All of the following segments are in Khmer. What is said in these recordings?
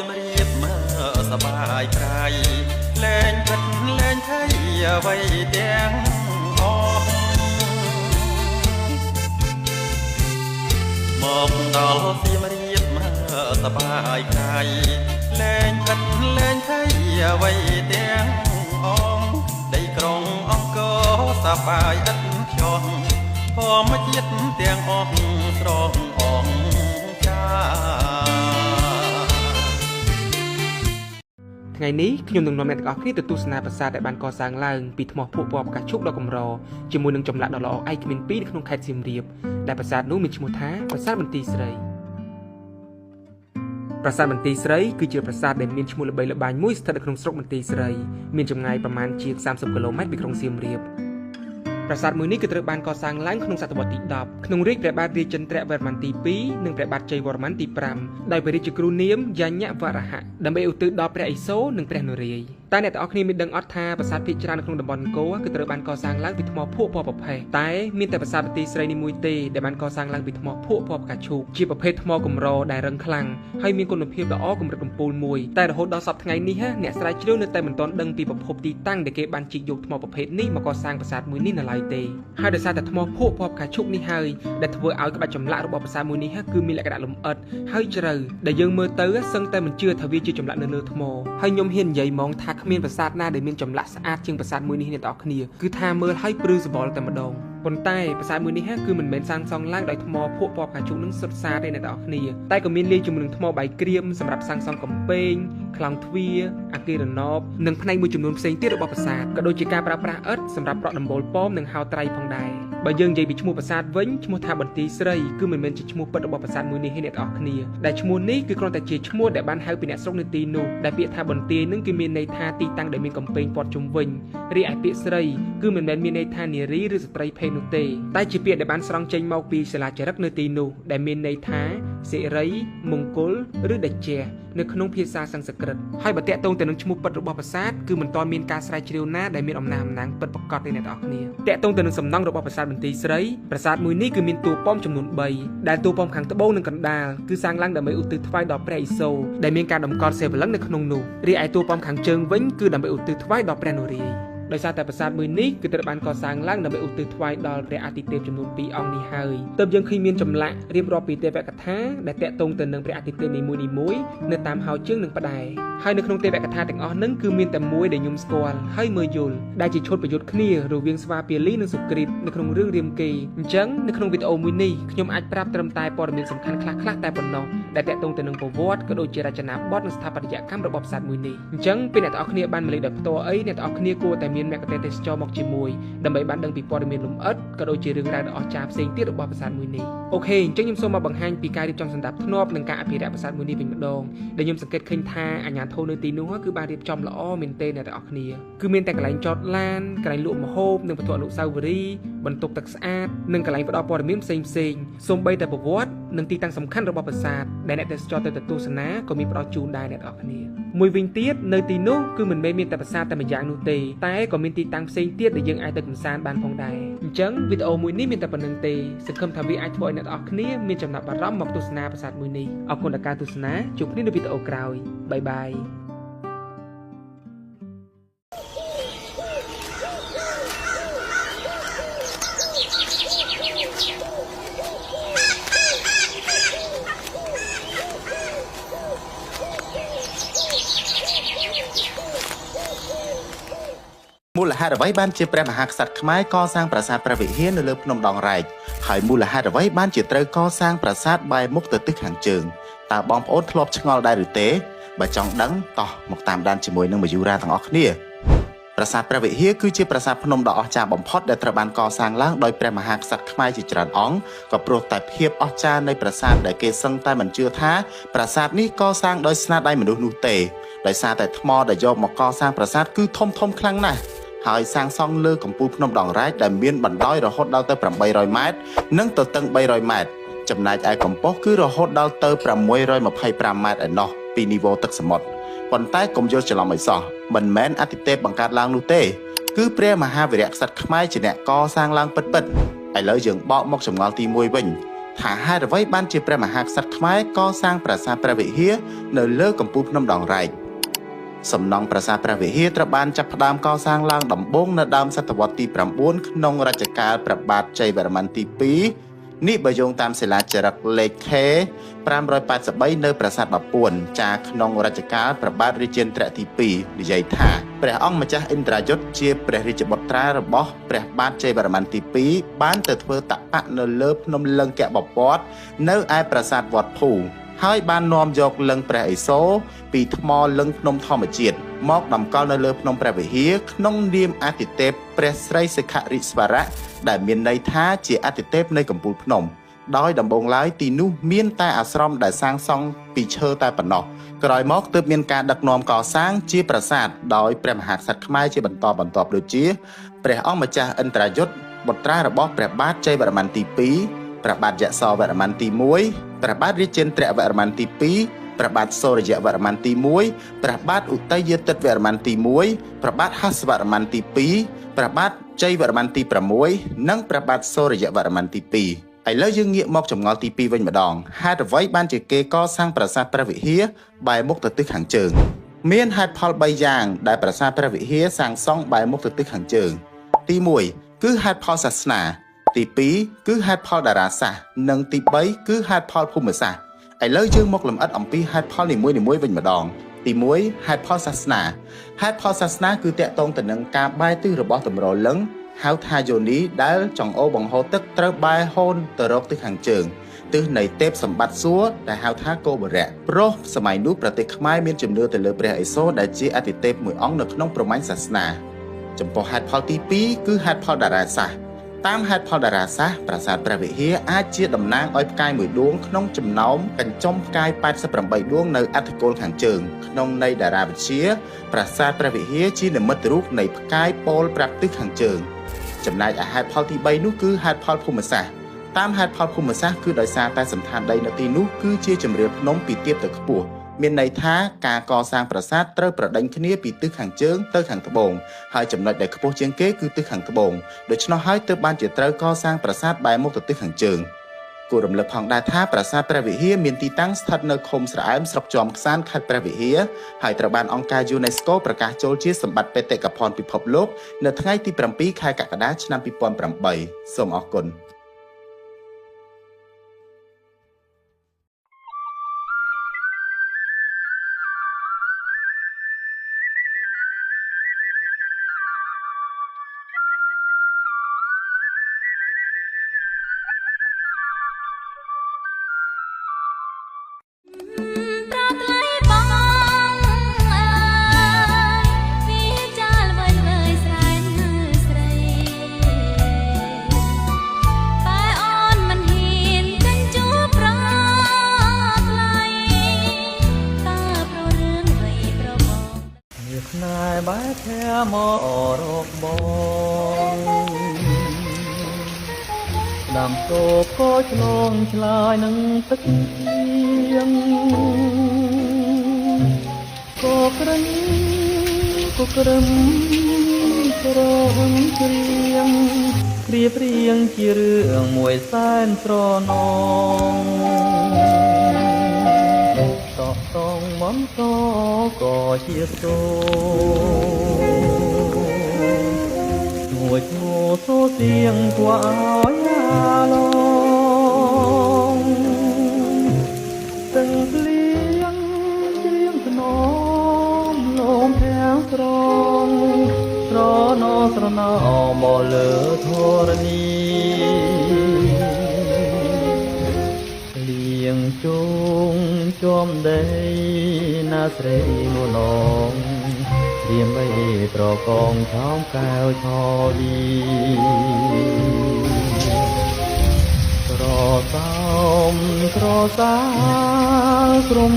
มรีบมาสบายใครแลงพัดแลงไทยไว้แดงออกมองดอลสีมรีบมาสบายใครแลงพัดแลงไทยไว้แดงออกได้กรองออกก็สบายอัดช่องพอมาเจ็ดเตียงออกตรองออกจ้าថ្ងៃនេះខ្ញុំនឹងនាំអ្នកទាំងអស់គ្នាទៅទស្សនាប្រាសាទដែលបានកសាងឡើងពីថ្មភក់ពណ៌ផ្កាឈូកដ៏កម្រជាមួយនឹងចម្លាក់ដ៏ល្អឯកគ្មានពីរនៅក្នុងខេត្តសៀមរាបដែលប្រាសាទនោះមានឈ្មោះថាប្រាសាទបន្ទាយស្រីប្រាសាទបន្ទាយស្រីគឺជាប្រាសាទដែលមានឈ្មោះល្បីល្បាញមួយស្ថិតនៅក្នុងស្រុកបន្ទាយស្រីមានចម្ងាយប្រមាណជាង30គីឡូម៉ែត្រពីក្រុងសៀមរាបប្រាសាទមួយនេះគឺត្រូវបានកសាងឡើងក្នុងសតវត្សទី10ក្នុងរាជ្យព្រះបាទរាជចន្ទ្រវរ្ម័នទី2និងព្រះបាទជ័យវរ្ម័នទី5ដោយព្រះរាជគ្រូនាមយ៉ាញ់វរហៈដើម្បីឧទ្ទិសដល់ព្រះឥសូរនិងព្រះនរាយណ៍តែអ្នកទាំងអស់គ្នាមានដឹងអត់ថាប្រាសាទភាគច្រើននៅក្នុងតំបន់អង្គរគឺត្រូវបានកសាងឡើងពីថ្មភក់ពណ៌ប្រផេះតែមានតែប្រាសាទបន្ទាយស្រីនេះមួយទេដែលបានកសាងឡើងពីថ្មភក់ពណ៌ផ្កាឈូកជាប្រភេទថ្មកម្រដែលរឹងខ្លាំងហើយមានគុណភាពល្អកម្រិតកំពូលមួយតែរហូតដល់សប្តាហ៍ថ្ងៃនេះអ្នកស្រាវជ្រាវនៅតែមិនទាន់ដឹងពីប្រភពទីតាំងដែលគេបានជីកយកថ្មប្រភេទនេះមកកសាងប្រាសាទមួយនេះនៅឡើយទេហើយដោយសារតែថ្មភក់ពណ៌ផ្កាឈូកនេះហើយដែលធ្វើឲ្យក្បាច់ចម្លាក់របស់ប្រាសាទមួយនេះគឺមានលក្ខណៈលម្អិតហើយជ្រៅដែលយើងមើលទៅសឹងតែមិនជឿថាវាជាចម្លាក់នៅលើថ្មហើយខ្ញុំហ៊ាននិយាយហ្មងថាគ្មានប្រាសាទណាដែលមានចម្លាក់ស្អាតជាងប្រាសាទមួយនេះអ្នកទាំងអស់គ្នាគឺថាមើលឲ្យព្រឺសបល់តែម្ដងប៉ុន្តែប្រាសាទមួយនេះគឺមិនមែនសាងសង់ឡើងដោយថ្មភក់ពណ៌ផ្កាឈូកនឹងសុទ្ធសាធទេអ្នកទាំងអស់គ្នាតែក៏មានលាយជាមួយនឹងថ្មបាយក្រៀមសម្រាប់សាងសង់កំពែងខ្លោងទ្វារអគាររណបនិងផ្នែកមួយចំនួនផ្សេងទៀតរបស់ប្រាសាទក៏ដូចជាការប្រើប្រាស់ឥដ្ឋសម្រាប់ប្រក់ដំបូលប៉មនិងហៅត្រៃផងដែរបើយើងនិយាយពីឈ្មោះប្រាសាទវិញឈ្មោះថាបន្ទាយស្រីគឺមិនមែនជាឈ្មោះពិតរបស់ប្រាសាទមួយនេះទេអ្នកទាំងអស់គ្នាដែលឈ្មោះនេះគឺគ្រាន់តែជាឈ្មោះដែលបានហៅពីអ្នកស្រុកនៅទីនោះដែលពាក្យថាបន្ទាយនឹងគឺមានន័យថាទីតាំងដែលមានកំពែងព័ទ្ធជុំវិញរីឯពាក្យស្រីគឺមិនមែនមានន័យថានារីឬស្ត្រីភេទនោះទេតែជាពាក្យដែលបានស្រង់ចេញមកពីសិលាចារឹកនៅទីនោះដែលមានន័យថាសិរីមង្គលឬតេជះនៅក្នុងភាសាសំស្ក្រឹតហើយបើតាក់ទងទៅនឹងឈ្មោះពិតរបស់ប្រាសាទគឺមិនទាន់មានការស្រាវជ្រាវណាដែលមានអំណាងពិតប្រាកដទេអ្នកទាំងអស់គ្នាតាក់ទងទៅនឹងសំណង់របស់ប្រាសាទបន្ទាយស្រីប្រាសាទមួយនេះគឺមានតួប៉មចំនួន3ដែលតួប៉មខាងត្បូងនិងកណ្ដាលគឺសាងឡើងដើម្បីឧទ្ទិសថ្វាយដល់ព្រះឥសូរដែលមានការតម្កល់សិវលិង្គនៅក្នុងនោះរីឯតួប៉មខាងជើងវិញគឺដើម្បីឧទ្ទិសថ្វាយដល់ព្រះនរាយណ៍ដោយសារតែប្រាសាទមួយនេះគឺត្រូវបានកសាងឡើងដើម្បីឧទ្ទិសថ្វាយដល់ព្រះអាទិទេពចំនួន2អង្គនេះហើយទើបយើងឃើញមានចម្លាក់រៀបរាប់ពីទេវកថាដែលតាក់ទងទៅនឹងព្រះអាទិទេពនីមួយៗនៅតាមហោជើងនិងផ្តែរហើយនៅក្នុងទេវកថាទាំងអស់ហ្នឹងគឺមានតែមួយដែលខ្ញុំស្គាល់ហើយមើលយល់ដែលជាឈុតប្រយុទ្ធគ្នារវាងស្វាពាលីនិងសុគ្រីតនៅក្នុងរឿងរាមកេរ្តិ៍អញ្ចឹងនៅក្នុងវីដេអូមួយនេះខ្ញុំអាចប្រាប់ត្រឹមតែព័ត៌មានសំខាន់ខ្លះៗតែប៉ុណ្ណោះដែលតាក់ទងទៅនឹងប្រវត្តិក៏ដូចជារចនាបថនិងស្ថាបត្យកម្មរបស់ប្រាសាទមួយនេះអញ្ចឹងពេលអ្នកទាំងអស់គ្នាបានមកលេខដោយផ្ទាល់អីអ្នកទាំងអស់គ្នាគួរតែមានមគ្គទេសចរមកជាមួយដើម្បីបានដឹងពីព័ត៌មានលម្អិតក៏ដូចជារឿងរ៉ាវដ៏អស្ចារ្យផ្សេងទៀតរបស់ប្រាសាទមួយនេះអូខេអញ្ចឹងខ្ញុំសូមមកបង្ហាញពីការរៀបចំសណ្ដាប់ធ្នាប់និងការអភិរក្សប្រាសាទមួយនេះវិញម្ដងដែលខ្ញុំសង្កេតឃើញថាអាជ្ញាធរនៅទីនោះគឺបានរៀបចំល្អមែនទែនអ្នកទាំងអស់គ្នាគឺមានតែកន្លែងចតឡានកន្លែងលក់ម្ហូបនិងវត្ថុអនុស្សាវរីយ៍បន្ទប់ទឹកស្អាតនិងកន្លែងផ្ដល់ព័ត៌មានផ្សេងសូម្បីតែប្រវត្តិនិងទីតាំងសំខាន់របស់ប្រាសាទដែលអ្នកទេសចរទៅទស្សនាក៏មានផ្ដល់ជូនដែរអ្នកទាំងអស់គ្នាមួយវិញទៀតនៅទីនោះគឺមិនមែនមានតែប្រាសាទតែម្យ៉ាងនោះទេតែក៏មានទីតាំងផ្សេងទៀតដែលយើងអាចទៅកម្សាន្តបានផងដែរអញ្ចឹងវីដេអូមួយនេះមានតែប៉ុណ្្នឹងទេសង្ឃឹមថាវាអាចធ្វើឲ្យអ្នកទាំងអស់គ្នាមានចំណាប់អារម្មណ៍មកទស្សនាប្រាសាទមួយនេះអរគុណដល់ការទស្សនាជួបគ្នានៅវីដេអូក្រោយបាយបាយមូលហេតុអ្វីបានជាព្រះមហាក្សត្រខ្មែរកសាងប្រាសាទព្រះវិហារនៅលើភ្នំដងរែកហើយមូលហេតុអ្វីបានជាត្រូវកសាងប្រាសាទបែរមុខទៅទិសខាងជើងតើបងប្អូនធ្លាប់ឆ្ងល់ដែរឬទេបើចង់ដឹងតោះមកតាមដានជាមួយនឹងមាយុរាទាំងអស់គ្នាប្រាសាទព្រះវិហារគឺជាប្រាសាទភ្នំដ៏អស្ចារ្យបំផុតដែលត្រូវបានកសាងឡើងដោយព្រះមហាក្សត្រខ្មែរជាច្រើនអង្គក៏ព្រោះតែភាពអស្ចារ្យនៃប្រាសាទដែលគេសឹងតែមិនជឿថាប្រាសាទនេះកសាងដោយស្នាដៃមនុស្សនោះទេដោយសារតែថ្មដែលយកមកកសាងប្រាសាទគឺធំខ្លាំងណាស់ហើយសាងសង់លើកំពូលភ្នំដងរែកដែលមានបណ្ដោយរហូតដល់ទៅ800ម៉ែត្រនិងទទឹង300ម៉ែត្រចំណែកឯកម្ពស់គឺរហូតដល់ទៅ625ម៉ែត្រឯណោះពីនីវ៉ូទឹកសមុទ្រប៉ុន្តែកុំយល់ច្រឡំឲ្យសោះមិនមែនអាទិទេពបង្កើតឡើងនោះទេគឺព្រះមហាវីរក្សត្រខ្មែរជាអ្នកកសាងឡើងពិតឥឡូវយើងបកមកចម្ងល់ទី1វិញ ថាហេតុអ្វីបានជាព្រះមហាក្សត្រខ្មែរកសាងប្រាសាទព្រះវិហារនៅលើកំពូលភ្នំដងរែកសំណង់ប្រាសាទព្រះវិហារត្រូវបានចាប់ផ្ដើមកសាងឡើងដំបូងនៅដើមសតវត្សទី9ក្នុងរជ្ជកាលព្រះបាទជ័យវរ្ម័នទី2នេះបើយោងតាមសិលាចារឹកលេខ K 583នៅប្រាសាទបាពួនចាក្នុងរជ្ជកាលព្រះបាទរាជាន្ទ្រទី2និយាយថាព្រះអង្គម្ចាស់ឥន្ទ្រាយុទ្ធជាព្រះរាជបុត្រារបស់ព្រះបាទជ័យវរ្ម័នទី2បានទៅធ្វើតបៈនៅលើភ្នំលង្កបពតនៅឯប្រាសាទវត្តភូហើយបាននាំយកលឹងព្រះឥសូរពីថ្មលឹងភ្នំធម្មជាតិមកតម្កល់នៅលើភ្នំព្រះវិហារក្នុងនាមអាទិទេពព្រះស្រីសិខរិស្វរៈដែលមានន័យថាជាអាទិទេពនៃកំពូលភ្នំដោយដំបូងឡើយទីនោះមានតែអាស្រមដែលសាងសង់ពីឈើតែប៉ុណ្ណោះក្រោយមកទើបមានការដឹកនាំកសាងជាប្រាសាទដោយព្រះមហាក្សត្រខ្មែរជាបន្តបន្ទាប់ដូចជាព្រះអង្គម្ចាស់ឥន្ទ្រាយុទ្ធបុត្រារបស់ព្រះបាទជ័យវរ្ម័នទី2ព្រះបាទយសោវរ្ម័នទី1ព្រះបាទរាជាន្ទ្រវរ្ម័នទី2ព្រះបាទសូរ្យវរ្ម័នទី1ព្រះបាទឧទយទិត្យវរ្ម័នទី1ព្រះបាទហសវរ្ម័នទី2ព្រះបាទជ័យវរ្ម័នទី6និងព្រះបាទសូរ្យវរ្ម័នទី2ឥឡូវយើងងាកមកចម្ងល់ទី2វិញម្ដងហេតុអ្វីបានជាគេកសាងប្រាសាទព្រះវិហារបែរមុខទៅទិសខាងជើងមានហេតុផល3យ៉ាងដែលប្រាសាទព្រះវិហារសាងសង់បែរមុខទៅទិសខាងជើងទី1គឺហេតុផលសាសនាទី2គឺហេតុផលតារាសាស្ត្រនិងទី3គឺហេតុផលភូមិសាស្ត្រឥឡូវយើងមកលម្អិតអំពីហេតុផលនីមួយៗវិញម្ដងទី1ហេតុផលសាសនាហេតុផលសាសនាគឺតាក់ទងទៅនឹងការបែរទិសរបស់ទម្រលឹងហៅថាយោនីដែលចង្អោរបង្ហូរទឹកត្រូវបែរហូនទៅរកទិសខាងជើងទិសនៃទេពសម្បត្តិសួគ៌ដែលហៅថាគោបរៈព្រោះសម័យនោះប្រទេសខ្មែរមានជំនឿទៅលើព្រះឥសូរដែលជាអាទិទេពមួយអង្គនៅក្នុងព្រហ្មញ្ញសាសនាចំពោះហេតុផលទី2គឺហេតុផលតារាសាស្ត្រតាមហេតុផលតារាសាស្ត្រប្រាសាទព្រះវិហារអាចជាតំណាងឲ្យផ្កាយមួយដួងក្នុងចំណោមកញ្ចុំផ្កាយ88ដួងនៅអធិគោលខាងជើងក្នុងន័យតារាវិទ្យាប្រាសាទព្រះវិហារជានិមិត្តរូបនៃផ្កាយពោលប្រាប់ទិសខាងជើងចំណែកឯហេតុផលទី3នោះគឺហេតុផលភូមិសាស្ត្រតាមហេតុផលភូមិសាស្ត្រគឺដោយសារតែសន្តានដីនៅទីនោះគឺជាជម្រាលភ្នំពីទាបទៅខ្ពស់មានន័យថាការកសាងប្រាសាទត្រូវប្រដេញគ្នាពីទិសខាងជើងទៅខាងត្បូងហើយចំណុចដែលខ្ពស់ជាងគេគឺទិសខាងត្បូងដូច្នោះហើយទើបបានជាត្រូវកសាងប្រាសាទបែរមុខទៅទិសខាងជើងគួររំលឹកផងដែរថាប្រាសាទព្រះវិហារមានទីតាំងស្ថិតនៅឃុំស្រអែមស្រុកជាំខ្សាន្តខេត្តព្រះវិហារហើយត្រូវបានអង្គការ UNESCO ប្រកាសចូលជាសម្បត្តិបេតិកភណ្ឌពិភពលោកនៅថ្ងៃទី7ខែកក្កដាឆ្នាំ2008សូមអរគុណបែកែមករកបងដាំតោក៏ឆ្លងឆ្លើយនឹងទឹកទៀងក៏ក្រឹងក៏ក្រឹមក្រហមជ្រៀងព្រៀបរៀងជារឿងមួយសែនស្រណងតងមិនតក៏ជាសូមួយឈ្មោះសូសៀងគួរឲ្យអាឡងទាំងភ្លៀងជ្រៀងស្នំលំធាងស្រងស្រណោស្រណោមកលើធរណីលៀងជុងចំដីណាស្រីមុនងរៀមបីត្រកងឆោមកែវឆោវីក្រសំក្រសាក្រុម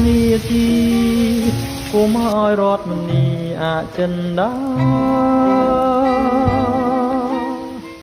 នីតិគុំឲ្យរត់មនីអចិន្តា